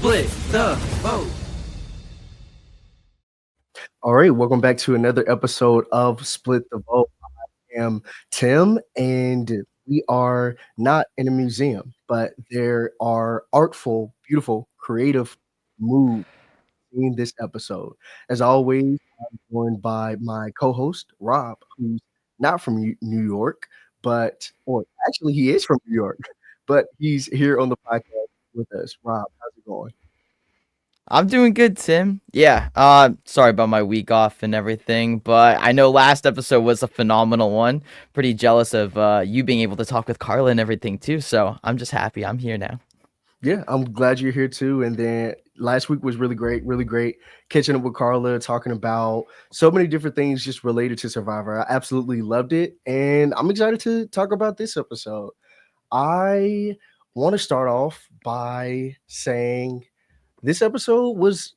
Split the vote. All right, welcome back to another episode of Split the Vote. I am Tim, and we are not in a museum, but there are artful, beautiful, creative moves in this episode. As always, I'm joined by my co-host Rob, who's not from New York, or actually he is from New York, but he's here on the podcast with us. Rob, how's it going? I'm doing good, Tim. Yeah, sorry about my week off and everything, but I know last episode was a phenomenal one. Pretty jealous of you being able to talk with Carla and everything too, so I'm just happy I'm here now. Yeah, I'm glad you're here too. And then last week was really great catching up with Carla, talking about so many different things just related to Survivor. I absolutely loved it. And I'm excited to talk about this episode. I want to start off by saying this episode was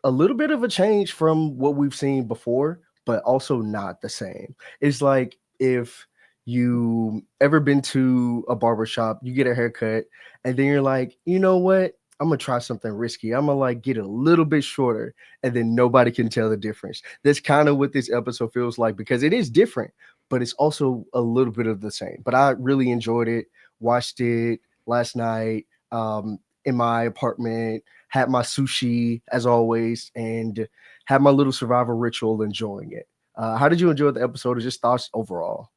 a little bit of a change from what we've seen before, but also not the same. It's like if you ever been to a barber shop, you get a haircut, and then you're like, you know what? I'm gonna try something risky. I'm gonna like get a little bit shorter, and then nobody can tell the difference. That's kind of what this episode feels like because it is different, but it's also a little bit of the same. But I really enjoyed it. Watched it last night in my apartment, had my sushi as always, and had my little survival ritual enjoying it. How did you enjoy the episode or just thoughts overall?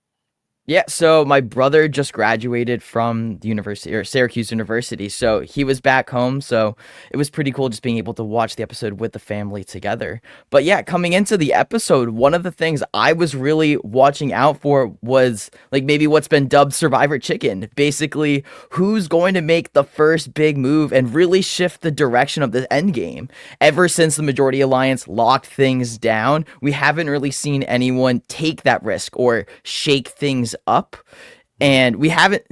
Yeah, so my brother just graduated from the university or Syracuse University, so he was back home. So it was pretty cool just being able to watch the episode with the family together. But yeah, coming into the episode, one of the things I was really watching out for was like maybe what's been dubbed Survivor Chicken. Basically, who's going to make the first big move and really shift the direction of the Endgame. Ever since the Majority Alliance locked things down, we haven't really seen anyone take that risk or shake things up. And we haven't.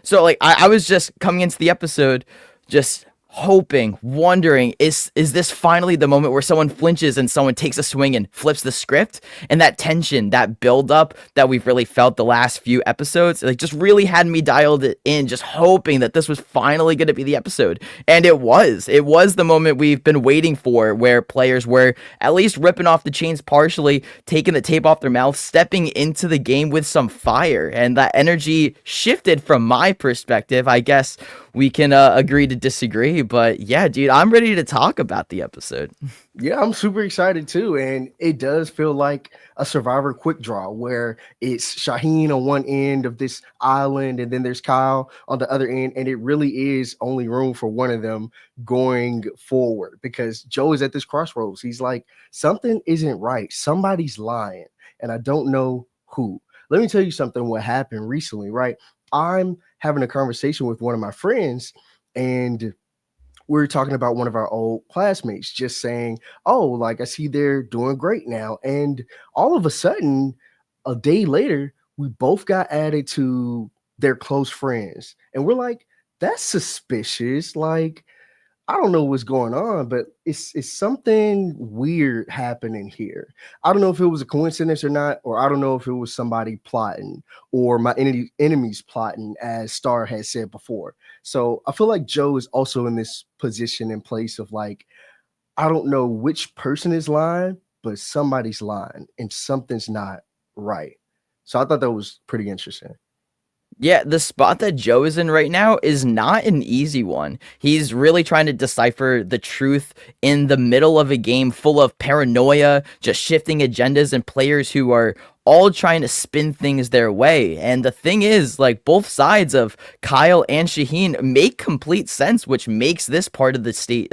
So, like, I was just coming into the episode just hoping, wondering, is this finally the moment where someone flinches and someone takes a swing and flips the script? And that tension, that build up that we've really felt the last few episodes, like just really had me dialed in, just hoping that this was finally going to be the episode. And it was. It was the moment we've been waiting for, where players were at least ripping off the chains partially, taking the tape off their mouth, stepping into the game with some fire. And that energy shifted from my perspective. I guess we can agree to disagree, but yeah, dude, I'm ready to talk about the episode. Yeah, I'm super excited too. And it does feel like a Survivor quick draw where it's Shaheen on one end of this island, and then there's Kyle on the other end. And it really is only room for one of them going forward because Joe is at this crossroads. He's like, something isn't right. Somebody's lying, and I don't know who. Let me tell you something what happened recently, right? I'm having a conversation with one of my friends, and we're talking about one of our old classmates just saying, oh, like I see they're doing great now. And all of a sudden, a day later, we both got added to their close friends. And we're like, that's suspicious. Like, I don't know what's going on, but it's something weird happening here. I don't know if it was a coincidence or not, or I don't know if it was somebody plotting or my enemies plotting, as Star has said before. So I feel like Joe is also in this position in place of like, I don't know which person is lying, but somebody's lying and something's not right. So I thought that was pretty interesting. Yeah, the spot that Joe is in right now is not an easy one. He's really trying to decipher the truth in the middle of a game full of paranoia, just shifting agendas, and players who are all trying to spin things their way. And the thing is, like, both sides of Kyle and Shaheen make complete sense, which makes this part of the stage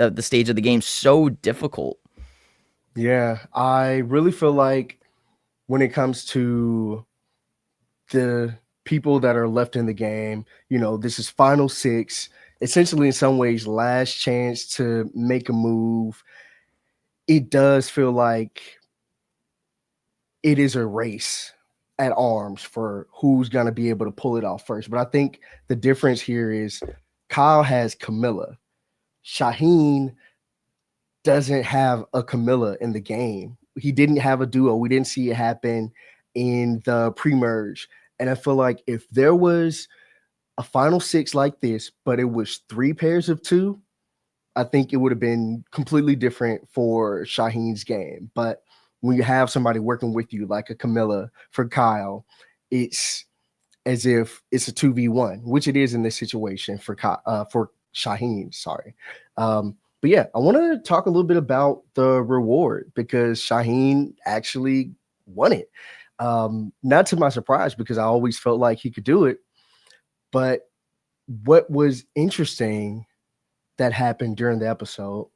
of the game so difficult. Yeah, I really feel like when it comes to the people that are left in the game. This is final six, essentially, in some ways, last chance to make a move. It does feel like it is a race at arms for who's going to be able to pull it off first. But I think the difference here is Kyle has Kamilla. Shaheen doesn't have a Kamilla in the game. He didn't have a duo. We didn't see it happen in the pre-merge. And I feel like if there was a final six like this, but it was three pairs of two, I think it would have been completely different for Shaheen's game. But when you have somebody working with you, like a Kamilla for Kyle, it's as if it's a 2v1, which it is in this situation for Shaheen. Sorry. But yeah, I want to talk a little bit about the reward because Shaheen actually won it. Not to my surprise, because I always felt like he could do it. But what was interesting that happened during the episode,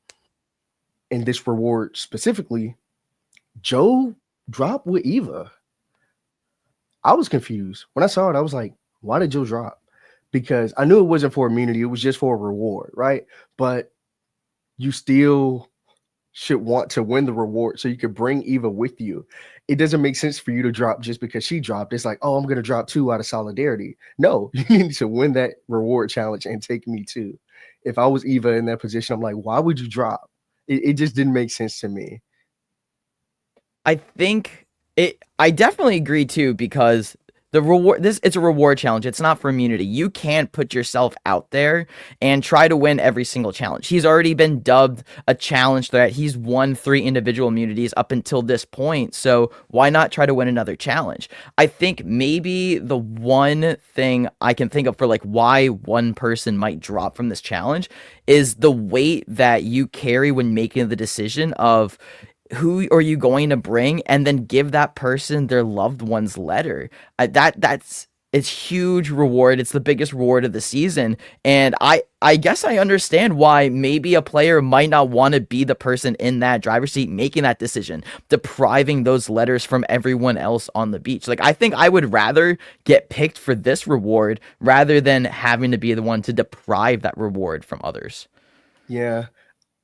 in this reward specifically, Joe dropped with Eva. I was confused. When I saw it, I was like, why did Joe drop? Because I knew it wasn't for immunity, it was just for a reward, right? But you still should want to win the reward so you could bring Eva with you. It doesn't make sense for you to drop just because she dropped. It's like, oh, I'm going to drop two out of solidarity. No, you need to win that reward challenge and take me too. If I was Eva in that position, I'm like, why would you drop? It just didn't make sense to me. I think I definitely agree too because the reward this it's a reward challenge. It's not for immunity. You can't put yourself out there and try to win every single challenge. He's already been dubbed a challenge threat. He's won 3 individual immunities up until this point. So why not try to win another challenge? I think maybe the one thing I can think of for like why one person might drop from this challenge is the weight that you carry when making the decision of who are you going to bring and then give that person their loved one's letter. That's it's huge reward. It's the biggest reward of the season, and I guess I understand why maybe a player might not want to be the person in that driver's seat making that decision, depriving those letters from everyone else on the beach. Like I think I would rather get picked for this reward rather than having to be the one to deprive that reward from others. Yeah.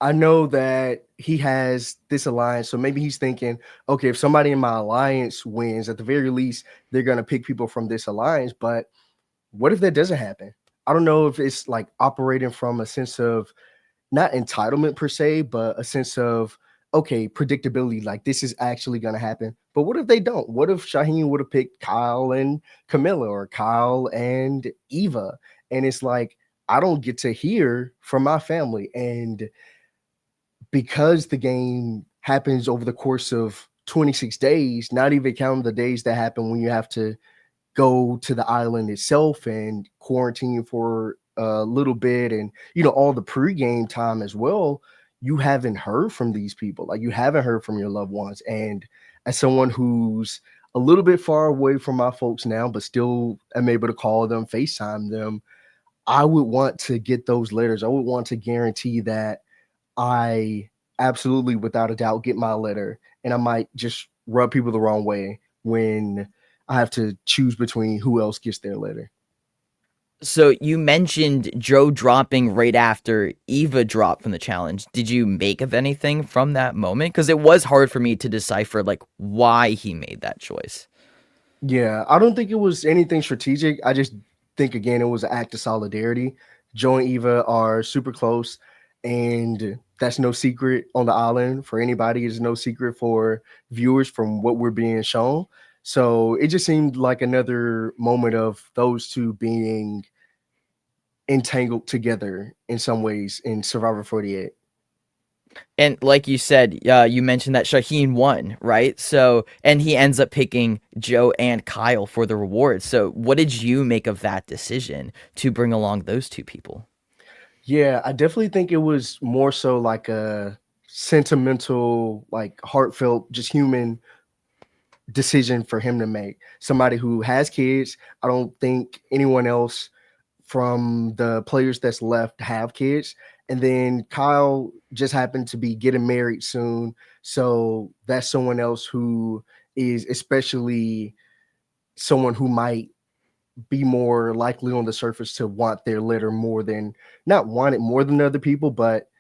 I know that he has this alliance, so maybe he's thinking, okay, if somebody in my alliance wins, at the very least, they're gonna pick people from this alliance. But what if that doesn't happen? I don't know if it's like operating from a sense of not entitlement per se, but a sense of okay, predictability. Like this is actually gonna happen. But what if they don't? What if Shaheen would have picked Kyle and Kamilla or Kyle and Eva? And it's like I don't get to hear from my family. And because the game happens over the course of 26 days, not even counting the days that happen when you have to go to the island itself and quarantine for a little bit and all the pregame time as well, you haven't heard from these people. Like you haven't heard from your loved ones. And as someone who's a little bit far away from my folks now, but still am able to call them, FaceTime them, I would want to get those letters. I would want to guarantee that I absolutely, without a doubt, get my letter, and I might just rub people the wrong way when I have to choose between who else gets their letter. So you mentioned Joe dropping right after Eva dropped from the challenge. Did you make of anything from that moment? Because it was hard for me to decipher like why he made that choice. Yeah, I don't think it was anything strategic. I just think again it was an act of solidarity. Joe and Eva are super close, and that's no secret on the island for anybody. It's no secret for viewers from what we're being shown. So it just seemed like another moment of those two being entangled together in some ways in Survivor 48. And like you said, you mentioned that Shaheen won, right? So, and he ends up picking Joe and Kyle for the reward. So, what did you make of that decision to bring along those two people? Yeah, I definitely think it was more so like a sentimental, like heartfelt, just human decision for him to make. Somebody who has kids. I don't think anyone else from the players that's left have kids. And then Kyle just happened to be getting married soon. So that's someone else who is especially someone who might be more likely on the surface to want their letter more than not want it more than other people, but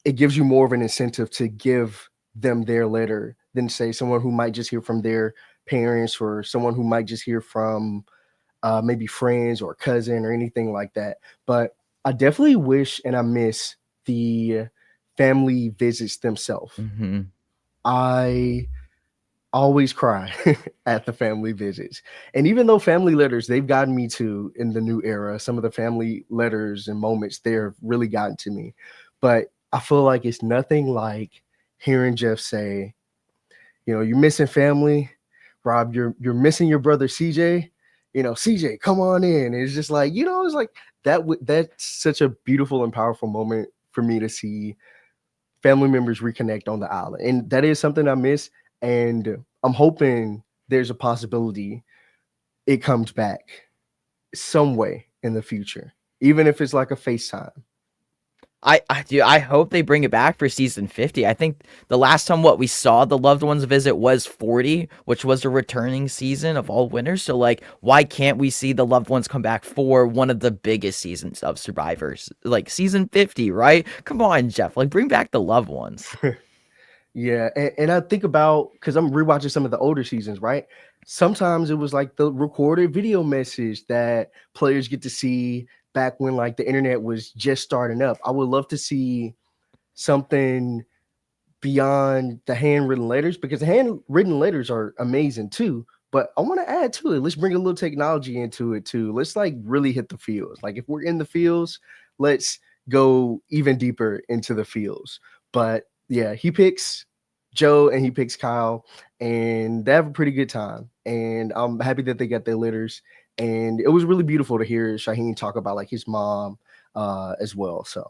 it gives you more of an incentive to give them their letter than say someone who might just hear from their parents or someone who might just hear from maybe friends or cousin or anything like that. But I definitely wish and I miss the family visits themselves. Hmm. I always cry at the family visits. And even though family letters, they've gotten me to in the new era, some of the family letters and moments there have really gotten to me. But I feel like it's nothing like hearing Jeff say, you're missing family. Rob, you're missing your brother CJ. CJ, come on in. And it's just like, it's like that's such a beautiful and powerful moment for me to see family members reconnect on the island. And that is something I miss. And I'm hoping there's a possibility it comes back some way in the future, even if it's like a FaceTime. I hope they bring it back for season 50. I think the last time what we saw the loved ones visit was 40, which was a returning season of All Winners. So like, why can't we see the loved ones come back for one of the biggest seasons of Survivors, like season 50? Right? Come on, Jeff. Like, bring back the loved ones. Yeah, and I think about, because I'm rewatching some of the older seasons, right? Sometimes it was like the recorded video message that players get to see back when like the internet was just starting up. I would love to see something beyond the handwritten letters, because the handwritten letters are amazing too. But I want to add to it. Let's bring a little technology into it too. Let's like really hit the fields. Like if we're in the fields, let's go even deeper into the fields. But yeah, he picks Joe and he picks Kyle, and they have a pretty good time. And I'm happy that they got their litters. And it was really beautiful to hear Shaheen talk about like his mom as well. So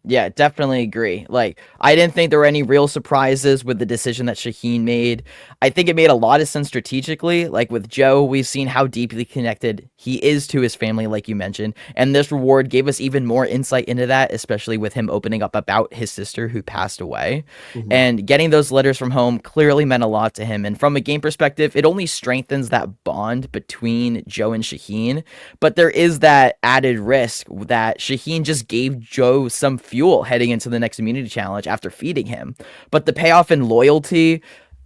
Yeah, definitely agree. Like, I didn't think there were any real surprises with the decision that Shaheen made. I think it made a lot of sense strategically. Like with Joe, we've seen how deeply connected he is to his family, like you mentioned, and this reward gave us even more insight into that, especially with him opening up about his sister who passed away. mhm. And getting those letters from home clearly meant a lot to him. And from a game perspective, it only strengthens that bond between Joe and Shaheen. But there is that added risk that Shaheen just gave Joe some fuel heading into the next immunity challenge after feeding him. But the payoff in loyalty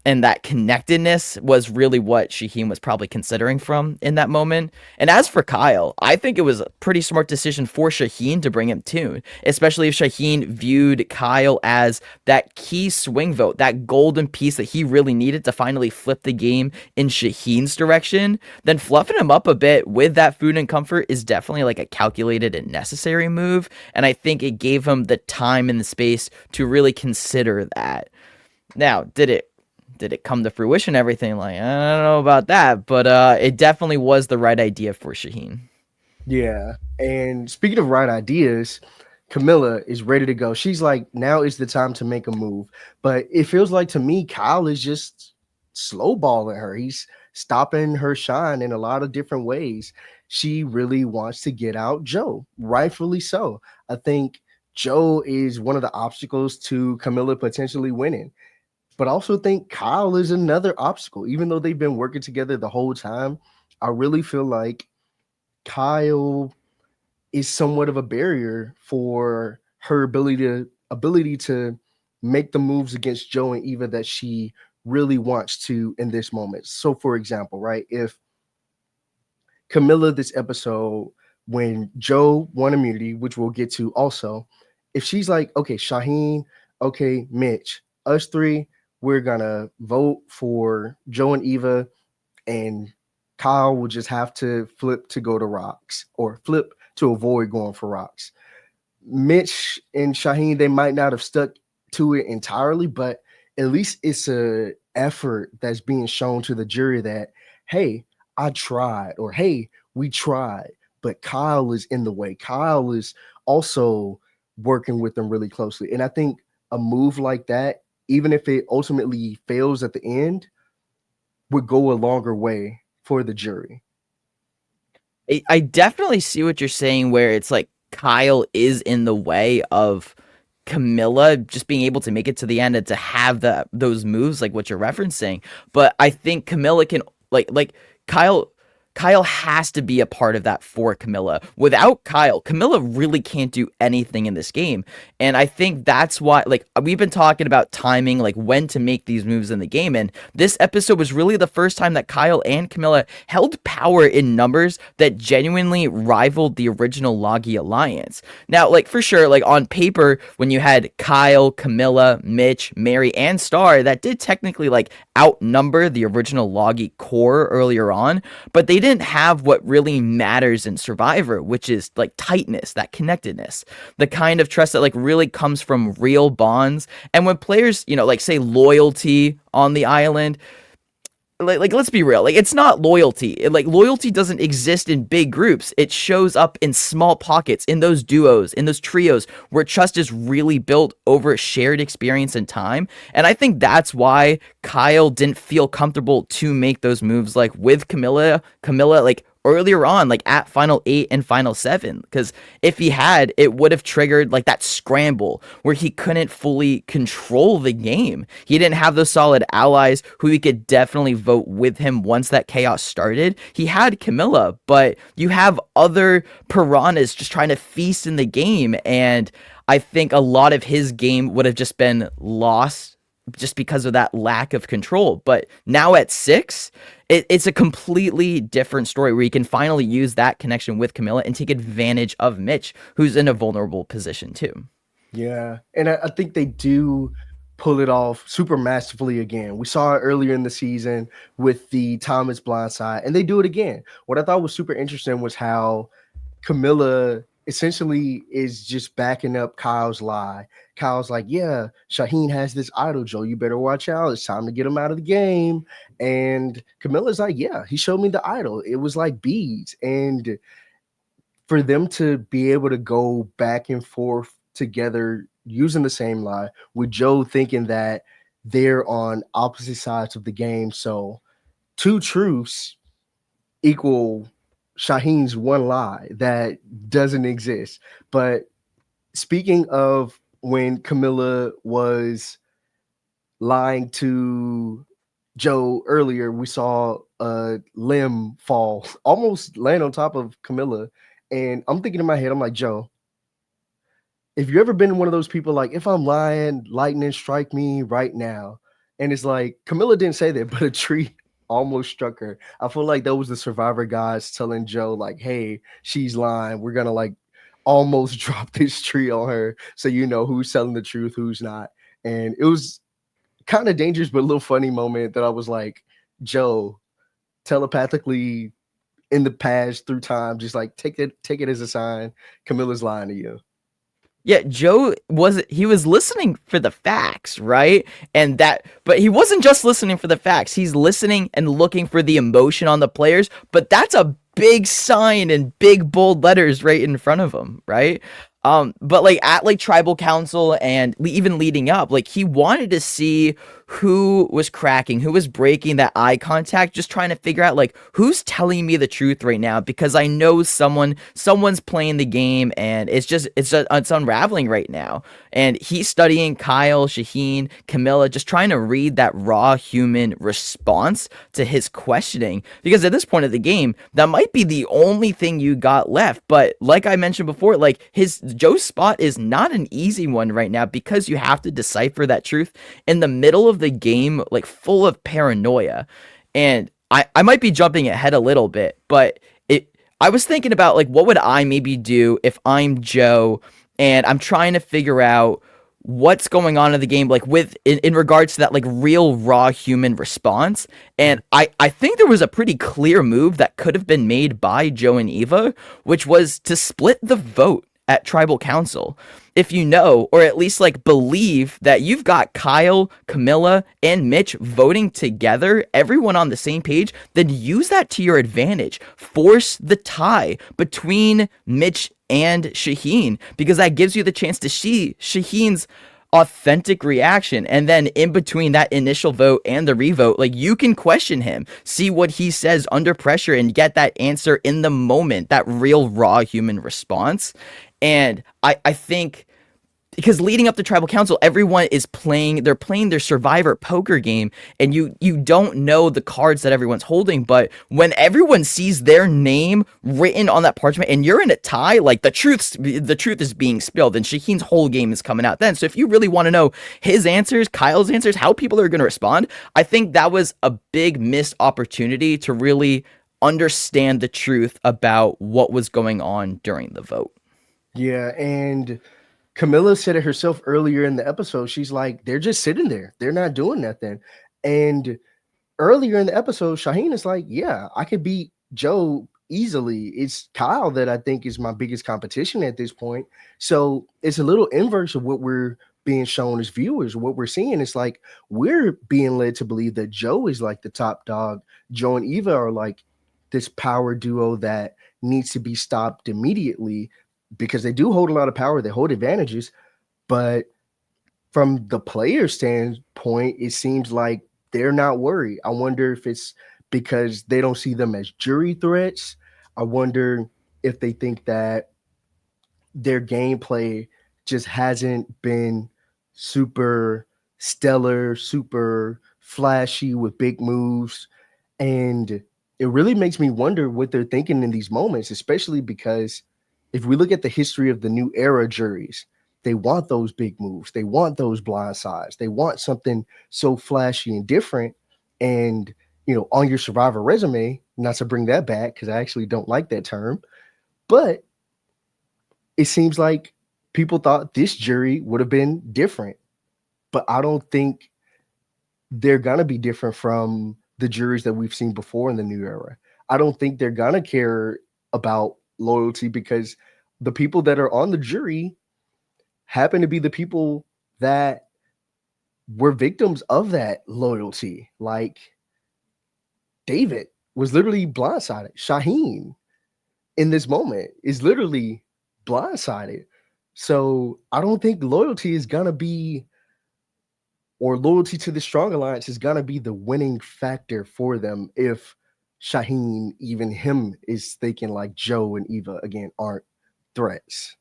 and that connectedness was really what Shaheen was probably considering from in that moment. And as for Kyle, I think it was a pretty smart decision for Shaheen to bring him tune, especially if Shaheen viewed Kyle as that key swing vote, that golden piece that he really needed to finally flip the game in Shaheen's direction. Then fluffing him up a bit with that food and comfort is definitely like a calculated and necessary move. And I think it gave him the time and the space to really consider that. Now, did it come to fruition, everything? Like, I don't know about that, but it definitely was the right idea for Shaheen. Yeah. And speaking of right ideas, Kamilla is ready to go. She's like, now is the time to make a move. But it feels like to me, Kyle is just slow balling her. He's stopping her shine in a lot of different ways. She really wants to get out Joe, rightfully so. I think Joe is one of the obstacles to Kamilla potentially winning. But I also think Kyle is another obstacle, even though they've been working together the whole time. I really feel like Kyle is somewhat of a barrier for her ability to make the moves against Joe and Eva that she really wants to in this moment. So for example, right, if Kamilla this episode, when Joe won immunity, which we'll get to also, if she's like, okay, Shaheen, okay, Mitch, us three, we're gonna vote for Joe and Eva, and Kyle will just have to flip to go to rocks or flip to avoid going for rocks. Mitch and Shaheen, they might not have stuck to it entirely, but at least it's a effort that's being shown to the jury that, hey, I tried, or hey, we tried, but Kyle is in the way. Kyle is also working with them really closely. And I think a move like that, even if it ultimately fails at the end, would go a longer way for the jury. I definitely see what you're saying, where it's like Kyle is in the way of Kamilla just being able to make it to the end and to have those moves like what you're referencing. But I think Kamilla can like Kyle Kyle has to be a part of that for Kamilla. Without Kyle, Kamilla really can't do anything in this game. And I think that's why, like, we've been talking about timing, like when to make these moves in the game. And this episode was really the first time that Kyle and Kamilla held power in numbers that genuinely rivaled the original Logie Alliance. Now, like, for sure, like on paper, when you had Kyle, Kamilla, Mitch, Mary, and Star, that did technically like outnumber the original Logie core earlier on, but they didn't have what really matters in Survivor, which is like tightness, that connectedness, the kind of trust that like really comes from real bonds. And when players, like say loyalty on the island, like let's be real, like it's not loyalty. Like loyalty doesn't exist in big groups. It shows up in small pockets, in those duos, in those trios where trust is really built over shared experience and time. And I think that's why Kyle didn't feel comfortable to make those moves like with Kamilla like earlier on, like at final 8 and final 7, because if he had, it would have triggered like that scramble where he couldn't fully control the game. He didn't have those solid allies who he could definitely vote with him once that chaos started. He had Kamilla, but you have other piranhas just trying to feast in the game, and I think a lot of his game would have just been lost just because of that lack of control. But now at 6, it's a completely different story where you can finally use that connection with Kamilla and take advantage of Mitch, who's in a vulnerable position too. Yeah, and I think they do pull it off super masterfully again. We saw it earlier in the season with the Thomas blindside, and they do it again. What I thought was super interesting was how Kamilla essentially is just backing up Kyle's lie. Kyle's like, yeah, Shaheen has this idol, Joe. You better watch out. It's time to get him out of the game. And Camilla's like, yeah, he showed me the idol. It was like beads. And for them to be able to go back and forth together using the same lie, with Joe thinking that they're on opposite sides of the game. So two truths equal Shaheen's one lie that doesn't exist. But speaking of when Kamilla was lying to Joe earlier, we saw a limb fall, almost land on top of Kamilla. And I'm thinking in my head, I'm like, Joe, if you ever been one of those people like, if I'm lying, lightning strike me right now. And it's like, Kamilla didn't say that, but a tree almost struck her. I feel like that was the Survivor guys telling Joe, like, hey, she's lying. We're going to like almost drop this tree on her. So you know who's telling the truth, who's not. And it was kind of dangerous, but a little funny moment that I was like, Joe, telepathically in the past through time, just like take it as a sign. Camilla's lying to you. Yeah, Joe he was listening for the facts, right? But he wasn't just listening for the facts. He's listening and looking for the emotion on the players, but that's a big sign in big bold letters right in front of him, right? But like at like tribal council and even leading up, like he wanted to see who was cracking, who was breaking that eye contact, just trying to figure out like who's telling me the truth right now, because I know someone's playing the game and it's unraveling right now. And he's studying Kyle, Shaheen, Kamilla, just trying to read that raw human response to his questioning, because at this point of the game, that might be the only thing you got left. But like I mentioned before, like Joe's spot is not an easy one right now, because you have to decipher that truth in the middle of the game, like full of paranoia. And I might be jumping ahead a little bit, but I was thinking about like what would I maybe do if I'm Joe and I'm trying to figure out what's going on in the game, like in regards to that like real raw human response. And I think there was a pretty clear move that could have been made by Joe and Eva, which was to split the vote at tribal council. If you know, or at least like believe that you've got Kyle, Kamilla, and Mitch voting together, everyone on the same page, then use that to your advantage. Force the tie between Mitch and Shaheen, because that gives you the chance to see Shaheen's authentic reaction. And then in between that initial vote and the revote, like you can question him, see what he says under pressure, and get that answer in the moment, that real raw human response. And I think, because leading up to tribal council, everyone is playing their Survivor poker game, and you don't know the cards that everyone's holding. But when everyone sees their name written on that parchment and you're in a tie, like the truth is being spilled, and Shaheen's whole game is coming out then. So if you really want to know his answers, Kyle's answers, how people are going to respond, I think that was a big missed opportunity to really understand the truth about what was going on during the vote. Yeah, and Kamilla said it herself earlier in the episode. She's like, they're just sitting there. They're not doing nothing. And earlier in the episode, Shaheen is like, yeah, I could beat Joe easily. It's Kyle that I think is my biggest competition at this point. So it's a little inverse of what we're being shown as viewers. What we're seeing is like we're being led to believe that Joe is like the top dog. Joe and Eva are like this power duo that needs to be stopped immediately because they do hold a lot of power. They hold advantages, but from the player standpoint, it seems like they're not worried. I wonder if it's because they don't see them as jury threats. I wonder if they think that their gameplay just hasn't been super stellar, super flashy with big moves. And it really makes me wonder what they're thinking in these moments, especially because if we look at the history of the new era juries, they want those big moves. They want those blind sides. They want something so flashy and different. And, on your survivor resume, not to bring that back because I actually don't like that term, but it seems like people thought this jury would have been different. But I don't think they're going to be different from the juries that we've seen before in the new era. I don't think they're going to care about loyalty because the people that are on the jury happen to be the people that were victims of that loyalty. Like David was literally blindsided. Shaheen in this moment is literally blindsided. So I don't think loyalty is going to be, or loyalty to the strong alliance is going to be the winning factor for them if Shaheen, even him, is thinking like Joe and Eva again aren't threats.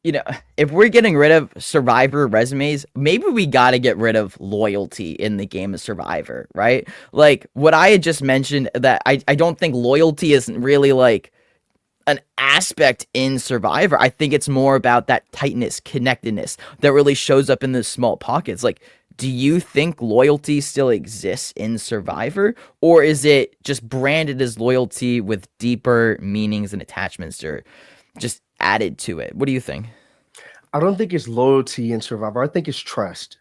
You know, if we're getting rid of Survivor resumes, maybe we got to get rid of loyalty in the game of Survivor, right? Like what I had just mentioned, that I don't think loyalty isn't really like an aspect in Survivor. I think it's more about that tightness, connectedness that really shows up in the small pockets. Like, do you think loyalty still exists in Survivor, or is it just branded as loyalty with deeper meanings and attachments, or just added to it? What do you think? I don't think it's loyalty in Survivor. I think it's trust.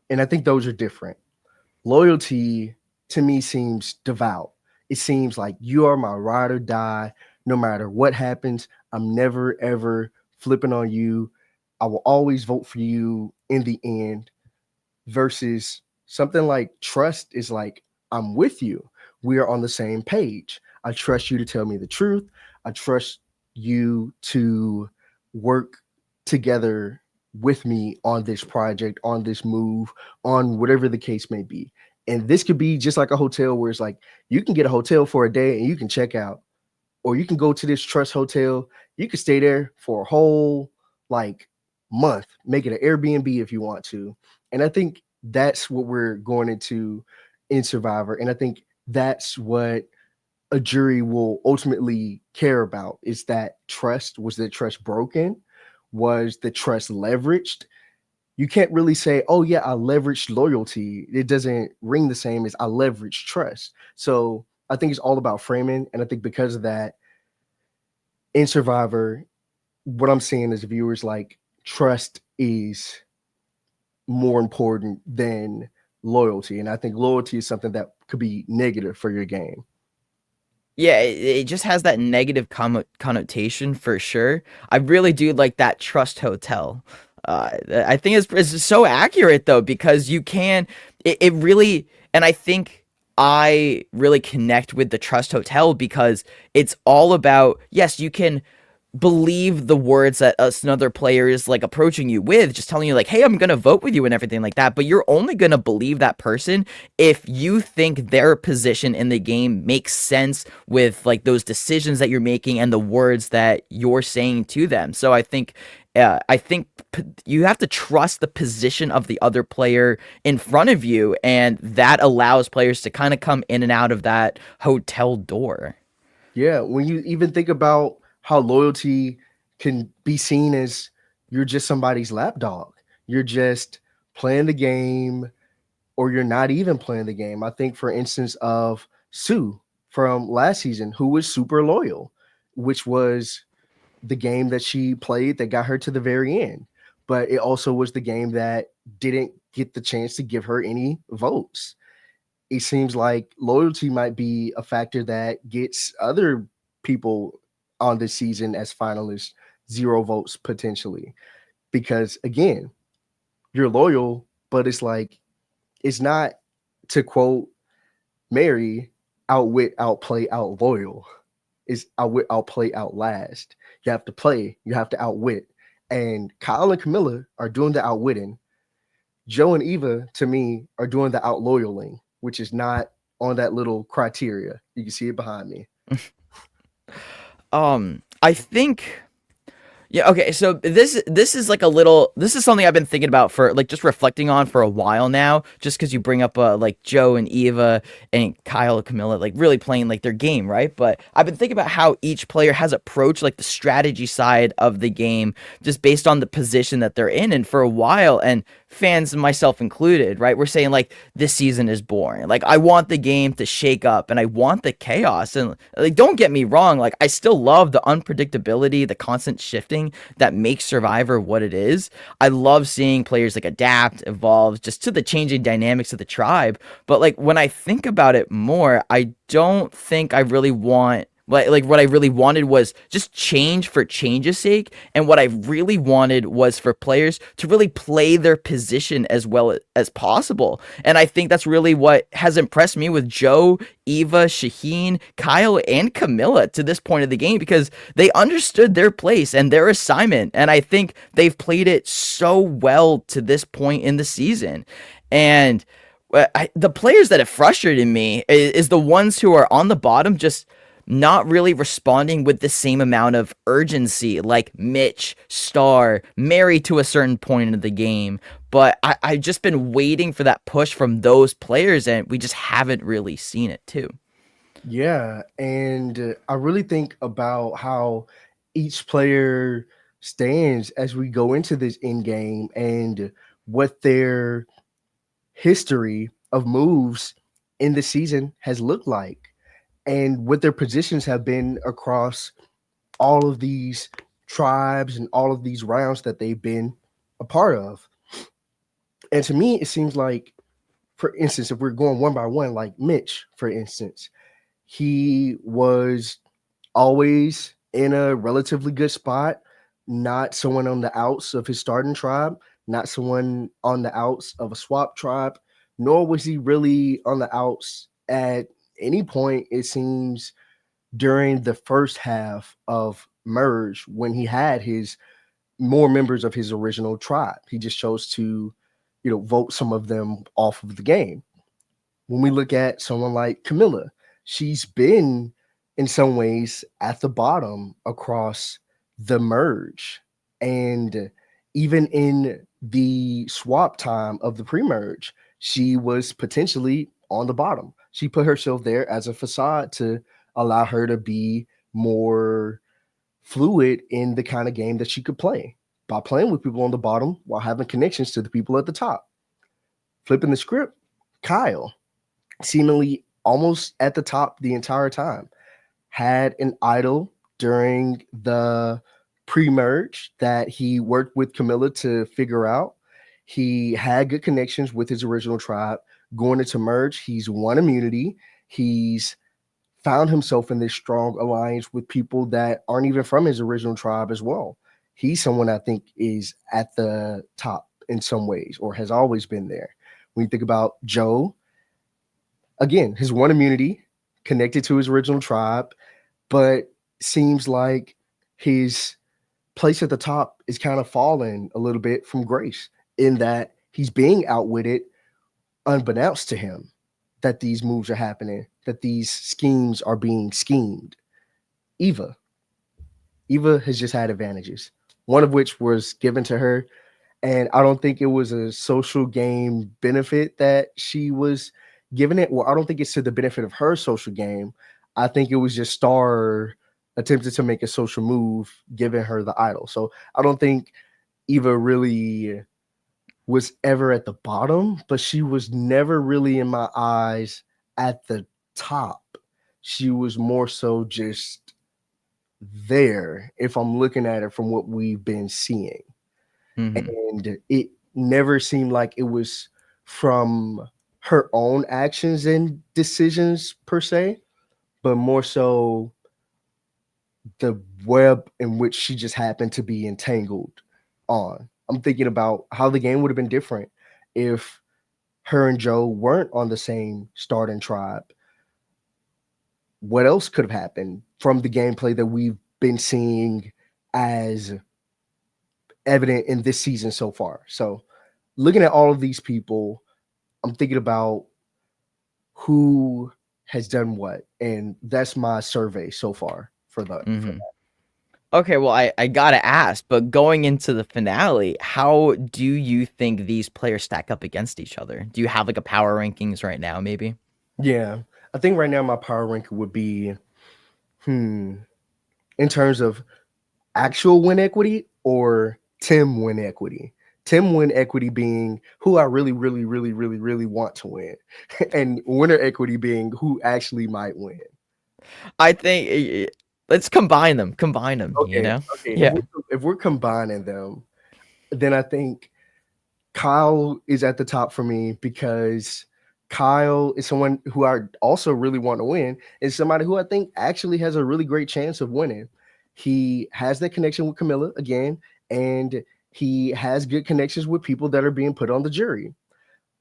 And I think those are different. Loyalty to me seems devout. It seems like you are my ride or die. No matter what happens, I'm never ever flipping on you. I will always vote for you in the end. Versus something like trust is like, I'm with you. We are on the same page. I trust you to tell me the truth. I trust you to work together with me on this project, on this move, on whatever the case may be. And this could be just like a hotel where it's like you can get a hotel for a day and you can check out, or you can go to this trust hotel. You can stay there for a whole like month, make it an Airbnb if you want to. And I think that's what we're going into in Survivor. And I think that's what a jury will ultimately care about is that trust. Was the trust broken? Was the trust leveraged? You can't really say, oh, yeah, I leveraged loyalty. It doesn't ring the same as I leveraged trust. So I think it's all about framing. And I think because of that, in Survivor, what I'm seeing as viewers, like trust is more important than loyalty. And I think loyalty is something that could be negative for your game. Yeah, it just has that negative connotation for sure. I really do like that Trust Hotel. I think it's so accurate though, because you can, it really, and I think I really connect with the Trust Hotel because it's all about, yes, you can believe the words that another player is like approaching you with, just telling you like, hey, I'm gonna vote with you and everything like that, but you're only gonna believe that person if you think their position in the game makes sense with like those decisions that you're making and the words that you're saying to them. So I think you have to trust the position of the other player in front of you, and that allows players to kind of come in and out of that hotel door. Yeah. When you even think about how loyalty can be seen as you're just somebody's lapdog, you're just playing the game, or you're not even playing the game. I think, for instance, of Sue from last season, who was super loyal, which was the game that she played that got her to the very end. But it also was the game that didn't get the chance to give her any votes. it seems like loyalty might be a factor that gets other people on this season as finalists 0 votes potentially. Because again, you're loyal, but it's like, it's not, to quote Mary, outwit, outplay, out loyal. It's outwit, outplay, outlast. You have to play, you have to outwit. And Kyle and Kamilla are doing the outwitting. Joe and Eva, to me, are doing the outloyaling, which is not on that little criteria. You can see it behind me. I think yeah, okay. So this is like a little this is something I've been thinking about for like just reflecting on for a while now, just cuz you bring up like Joe and Eva and Kyle and Camilla like really playing like their game, right? But I've been thinking about how each player has approached like the strategy side of the game just based on the position that they're in, and for a while, and fans myself included, right? We're saying like this season is boring. Like I want the game to shake up and I want the chaos, and like don't get me wrong, like I still love the unpredictability, the constant shifting that makes Survivor what it is. I love seeing players like adapt, evolve just to the changing dynamics of the tribe. But like when I think about it more, I don't think I really want like what I really wanted was just change for change's sake, and what I really wanted was for players to really play their position as well as possible. And I think that's really what has impressed me with Joe, Eva, Shaheen, Kyle, and Kamilla to this point of the game, because they understood their place and their assignment, and I think they've played it so well to this point in the season. And the players that have frustrated me is the ones who are on the bottom just not really responding with the same amount of urgency, like Mitch, Star, Mary to a certain point of the game. But I've just been waiting for that push from those players, and we just haven't really seen it too. Yeah, and I really think about how each player stands as we go into this end game and what their history of moves in the season has looked like and what their positions have been across all of these tribes and all of these rounds that they've been a part of. And to me, it seems like, for instance, if we're going one by one, like Mitch, for instance, he was always in a relatively good spot, not someone on the outs of his starting tribe, not someone on the outs of a swap tribe, nor was he really on the outs at any point, it seems, during the first half of Merge when he had his more members of his original tribe. He just chose to, vote some of them off of the game. When we look at someone like Kamilla, she's been in some ways at the bottom across the merge. And even in the swap time of the pre merge, she was potentially on the bottom. She put herself there as a facade to allow her to be more fluid in the kind of game that she could play by playing with people on the bottom while having connections to the people at the top. Flipping the script, Kyle, seemingly almost at the top the entire time, had an idol during the pre-merge that he worked with Kamilla to figure out. He had good connections with his original tribe. Going into merge, he's won immunity. He's found himself in this strong alliance with people that aren't even from his original tribe as well. He's someone I think is at the top in some ways, or has always been there. When you think about Joe, again, his one immunity connected to his original tribe, but seems like his place at the top is kind of falling a little bit from grace in that he's being outwitted unbeknownst to him that these moves are happening, that these schemes are being schemed. Eva. Eva has just had advantages, one of which was given to her. And I don't think it was a social game benefit that she was giving it. Well, I don't think it's to the benefit of her social game. I think it was just Star attempted to make a social move, giving her the idol. So I don't think Eva really was ever at the bottom, but she was never really in my eyes at the top. She was more so just there if I'm looking at it from what we've been seeing. Mm-hmm. And it never seemed like it was from her own actions and decisions per se, but more so the web in which she just happened to be entangled on. I'm thinking about how the game would have been different if her and Joe weren't on the same starting tribe. What else could have happened from the gameplay that we've been seeing as evident in this season so far? So, looking at all of these people, I'm thinking about who has done what, and that's my survey so far for the for Hmm. Okay, well, I gotta ask, but going into the finale, how do you think these players stack up against each other? Do you have like a power rankings right now, maybe? Yeah, I think right now my power ranking would be hmm in terms of actual win equity or Tim win equity. Tim win equity being who I really, really, really, really, really want to win, and winner equity being who actually might win. I think let's combine them. Combine them. You Okay, know? okay. Yeah. If we're combining them, then I think Kyle is at the top for me because Kyle is someone who I also really want to win, and somebody who I think actually has a really great chance of winning. He has that connection with Camilla again, and he has good connections with people that are being put on the jury.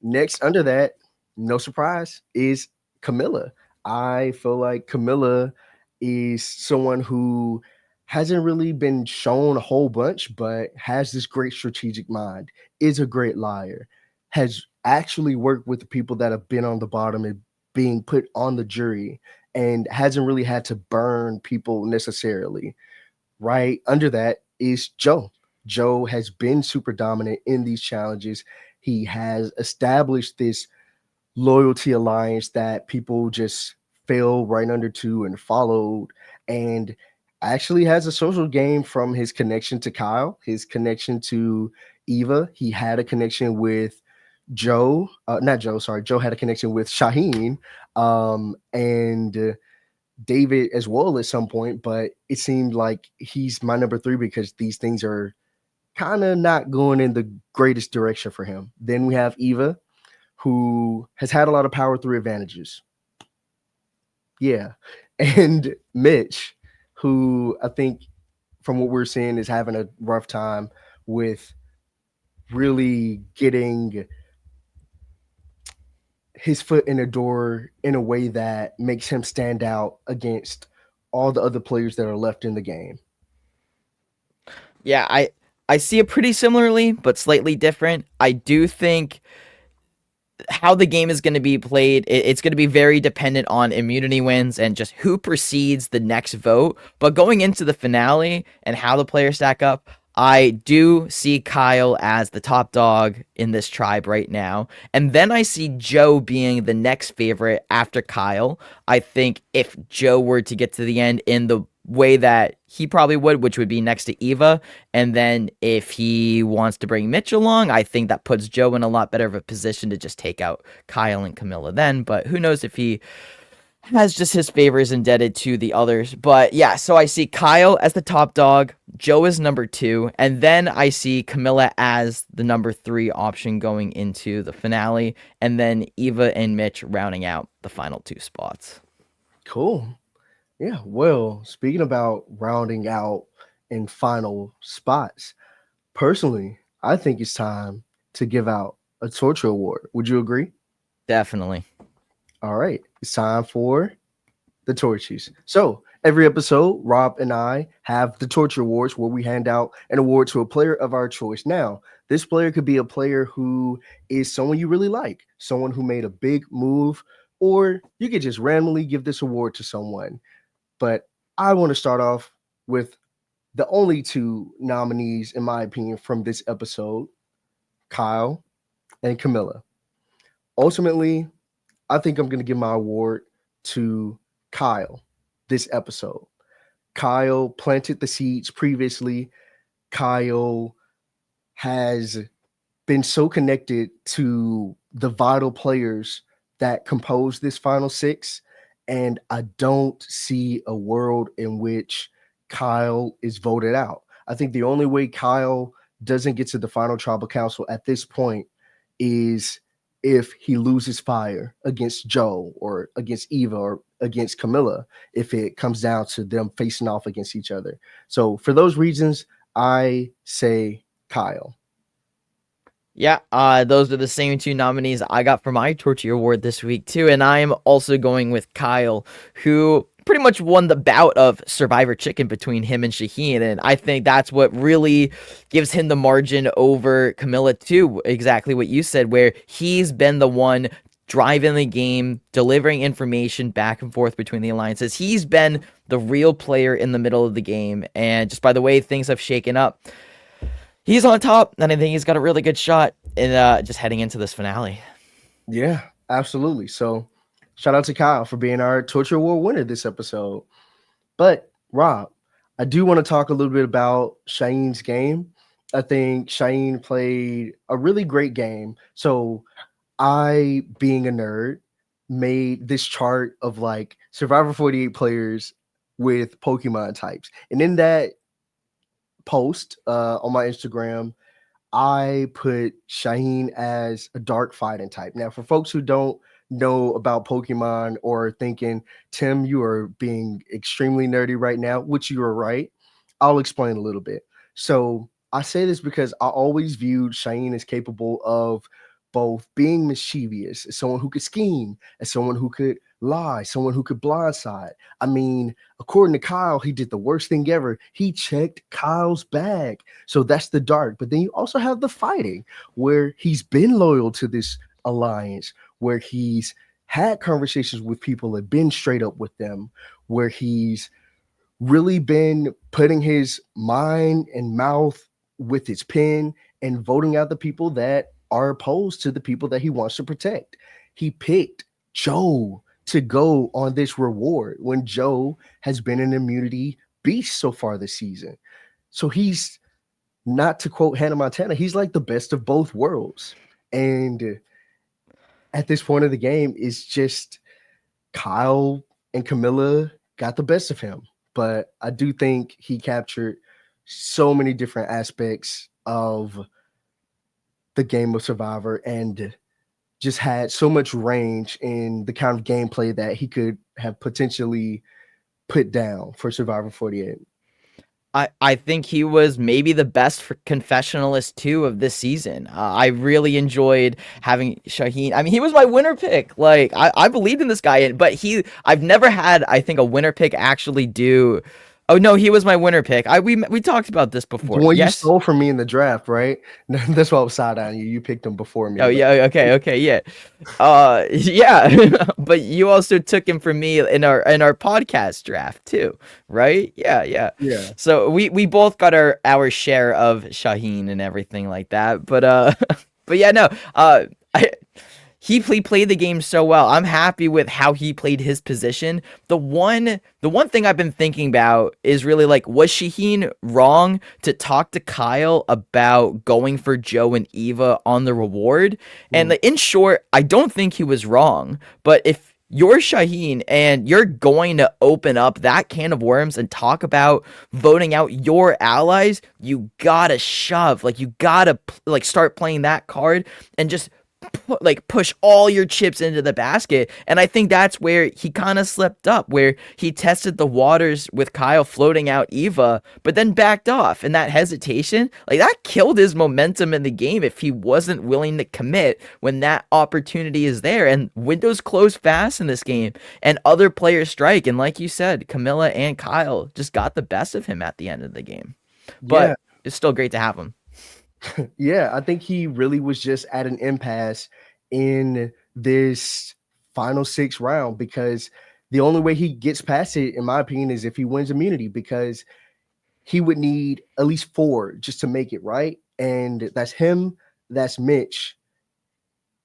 Next, under that, no surprise, is Camilla. I feel like Camilla is someone who hasn't really been shown a whole bunch, but has this great strategic mind, is a great liar, has actually worked with the people that have been on the bottom and being put on the jury, and hasn't really had to burn people necessarily. Right under that is Joe. Joe has been super dominant in these challenges. He has established this loyalty alliance that people just fell right under to and followed, and actually has a social game from his connection to Kyle, his connection to Eva. He had a connection with Joe, not Joe, sorry. Joe had a connection with Shaheen, and David as well at some point, but it seemed like he's my number three because these things are kind of not going in the greatest direction for him. Then we have Eva, who has had a lot of power through advantages. Yeah. And Mitch, who I think from what we're seeing is having a rough time with really getting his foot in the door in a way that makes him stand out against all the other players that are left in the game. Yeah, I see it pretty similarly, but slightly different. I do think how the game is going to be played, it's going to be very dependent on immunity wins and just who precedes the next vote. But going into the finale and how the players stack up, I do see Kyle as the top dog in this tribe right now. And then I see Joe being the next favorite after Kyle. I think if Joe were to get to the end in the way that he probably would, which would be next to Eva, and then if he wants to bring Mitch along, I think that puts Joe in a lot better of a position to just take out Kyle and Kamilla then. But who knows if he has just his favors indebted to the others. But yeah, so I see Kyle as the top dog, Joe is number two, and then I see Kamilla as the number three option going into the finale, and then Eva and Mitch rounding out the final two spots. Cool. Yeah. Well, speaking about rounding out in final spots, personally, I think it's time to give out a torture award. Would you agree? Definitely. All right. It's time for the torches. So every episode, Rob and I have the torture awards where we hand out an award to a player of our choice. Now, this player could be a player who is someone you really like, someone who made a big move, or you could just randomly give this award to someone. But I want to start off with the only two nominees, in my opinion, from this episode, Kyle and Camilla. Ultimately, I think I'm going to give my award to Kyle this episode. Kyle planted the seeds previously. Kyle has been so connected to the vital players that compose this final six. And I don't see a world in which Kyle is voted out. I think the only way Kyle doesn't get to the final tribal council at this point is if he loses fire against Joe or against Eva or against Kamilla, if it comes down to them facing off against each other. So for those reasons, I say Kyle. Yeah, those are the same two nominees I got for my Torchy Award this week too, and I am also going with Kyle, who pretty much won the bout of Survivor Chicken between him and Shaheen, and I think that's what really gives him the margin over Kamilla too. Exactly what you said, where he's been the one driving the game, delivering information back and forth between the alliances. He's been the real player in the middle of the game, and just by the way things have shaken up, he's on top, and I think he's got a really good shot in just heading into this finale. Yeah, absolutely. So shout out to Kyle for being our Torture Award winner this episode. But Rob, I do want to talk a little bit about Shaheen's game. I think Shaheen played a really great game. So I, being a nerd, made this chart of like Survivor 48 players with Pokemon types. And in that post on my Instagram, I put Shaheen as a dark fighting type. Now, for folks who don't know about Pokemon or thinking, Tim, you are being extremely nerdy right now, which you are right, I'll explain a little bit. So I say this because I always viewed Shaheen as capable of both being mischievous, as someone who could scheme, as someone who could lie, someone who could blindside. I mean, according to Kyle, he did the worst thing ever. He checked Kyle's bag. So that's the dark. But then you also have the fighting, where he's been loyal to this alliance, where he's had conversations with people and been straight up with them, where he's really been putting his mind and mouth with his pen and voting out the people that are opposed to the people that he wants to protect. He picked Joe to go on this reward when Joe has been an immunity beast so far this season. So he's, not to quote Hannah Montana, he's like the best of both worlds. And at this point of the game, it's just Kyle and Kamilla got the best of him. But I do think he captured so many different aspects of the game of Survivor and just had so much range in the kind of gameplay that he could have potentially put down for Survivor 48. I think he was maybe the best for confessionalist too of this season. I really enjoyed having Shaheen. I mean, he was my winner pick. Like I believed in this guy, but I've never had, I think, a winner pick actually do. Oh no, he was my winner pick. We talked about this The before. one you Yes. stole from me in the draft, right? That's why I was side eyeing you. You picked him before me, Oh but yeah, okay, yeah. Yeah. But you also took him from me in our podcast draft too, right? Yeah. yeah. So we both got our share of Shaheen and everything like that. But but yeah, no. I he played the game so well. I'm happy with how he played his position. The one thing I've been thinking about is really like, was Shaheen wrong to talk to Kyle about going for Joe and Eva on the reward? And Mm. in short, I don't think he was wrong. But if you're Shaheen and you're going to open up that can of worms and talk about voting out your allies, you gotta shove, like you gotta like start playing that card and just push all your chips into the basket. And I think that's where he kind of slipped up, where he tested the waters with Kyle floating out Eva, but then backed off. And that hesitation, like that killed his momentum in the game if he wasn't willing to commit when that opportunity is there. And windows close fast in this game and other players strike. And like you said, Kamilla and Kyle just got the best of him at the end of the game. Yeah. But it's still great to have him. Yeah, I think he really was just at an impasse in this final six round because the only way he gets past it, in my opinion, is if he wins immunity because he would need at least four just to make it, right? And that's him, that's Mitch.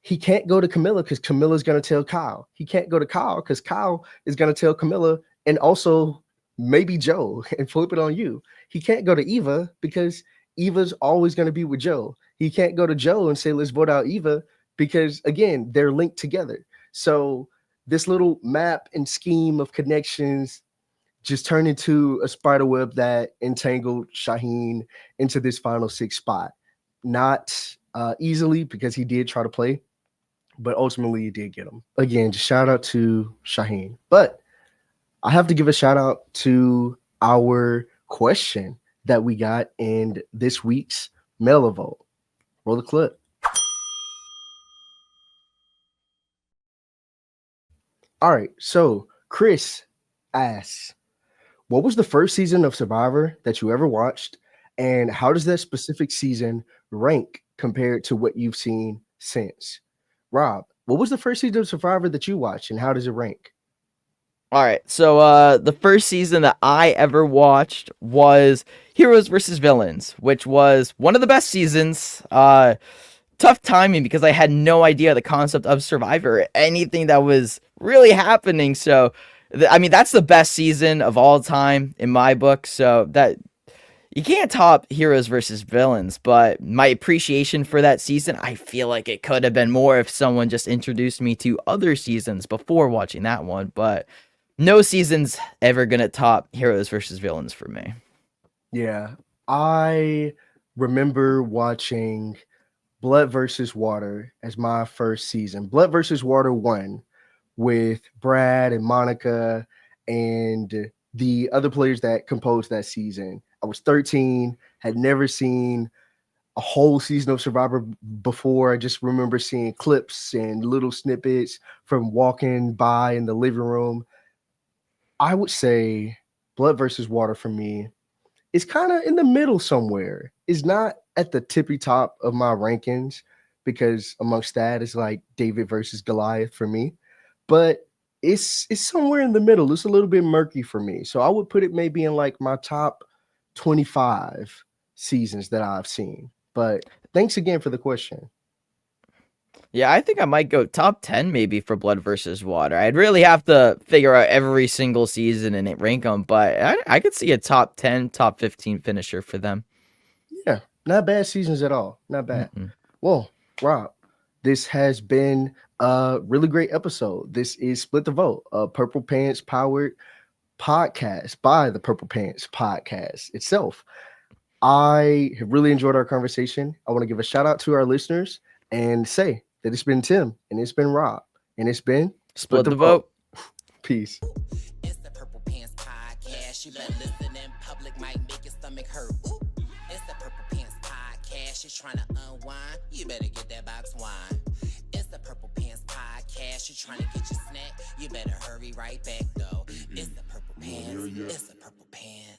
He can't go to Kamilla because Camilla's going to tell Kyle. He can't go to Kyle because Kyle is going to tell Kamilla and also maybe Joe and flip it on you. He can't go to Eva because Eva's always going to be with Joe. He can't go to Joe and say, let's vote out Eva because, again, they're linked together. So this little map and scheme of connections just turned into a spider web that entangled Shaheen into this final six spot. Not easily because he did try to play but ultimately you did get him. Again, just shout out to Shaheen. But I have to give a shout out to our question that we got in this week's Mail Vote. Roll the clip. All right, so Chris asks, what was the first season of Survivor that you ever watched, and how does that specific season rank compared to what you've seen since? Rob, what was the first season of Survivor that you watched, and how does it rank? All right, so the first season that I ever watched was Heroes versus Villains, which was one of the best seasons. Tough timing because I had no idea the concept of Survivor, anything that was really happening. So, I mean, that's the best season of all time in my book. So that you can't top Heroes versus Villains, but my appreciation for that season, I feel like it could have been more if someone just introduced me to other seasons before watching that one. But no season's ever gonna top Heroes versus Villains for me. Yeah, I remember watching Blood versus Water as my first season. Blood versus Water 1 with Brad and Monica and the other players that composed that season. I was 13, had never seen a whole season of Survivor before. I just remember seeing clips and little snippets from walking by in the living room. I would say Blood versus Water for me is kind of in the middle somewhere. It's not at the tippy top of my rankings because amongst that is like David versus Goliath for me, but it's somewhere in the middle. It's a little bit murky for me. So I would put it maybe in like my top 25 seasons that I've seen. But thanks again for the question. Yeah, I think I might go top 10 maybe for Blood versus Water. I'd really have to figure out every single season and rank them, but I could see a top 10, top 15 finisher for them. Yeah, not bad seasons at all. Not bad. Mm-mm. Well, Rob, this has been a really great episode. This is Split the Vote, a Purple Pants powered podcast by the Purple Pants podcast itself. I have really enjoyed our conversation. I want to give a shout out to our listeners and say that it's been Tim and it's been Rob and it's been Split the vote. Peace. It's the Purple Pants Podcast. You better listen in public, might make your stomach hurt. Ooh. It's the Purple Pants Podcast. You're trying to unwind, you better get that box wine. It's the Purple Pants Podcast. You're trying to get your snack, you better hurry right back though. It's the Purple Pants. It's the Purple Pants.